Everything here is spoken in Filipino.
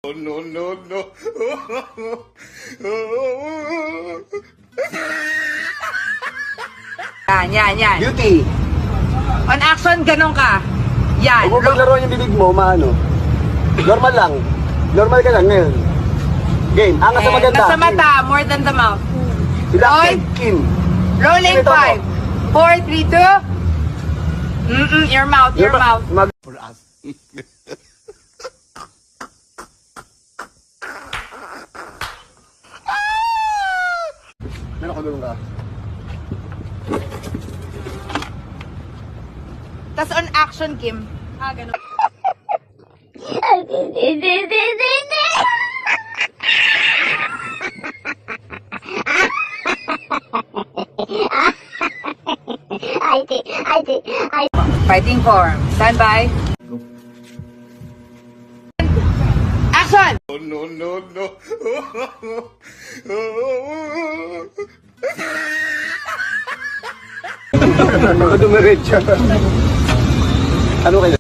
Oh, no, no, no. Yan. Beauty. On action, ganun ka. Yan. Huwag mo paglaruan yung bibig mo, maano. Normal lang. Normal ka lang ngayon. Game. Angas sa maganda. Nasa mata, more than the mouth. Relaxed. Kim. Rolling Ito 5, 4, 3, 2. Your mouth. For us. Meron ka doon ka. Tas on action, Kim. Ganun. Fighting form. Stand by. Action! Oh, no, no, no. Dumiretso. Ano kayo?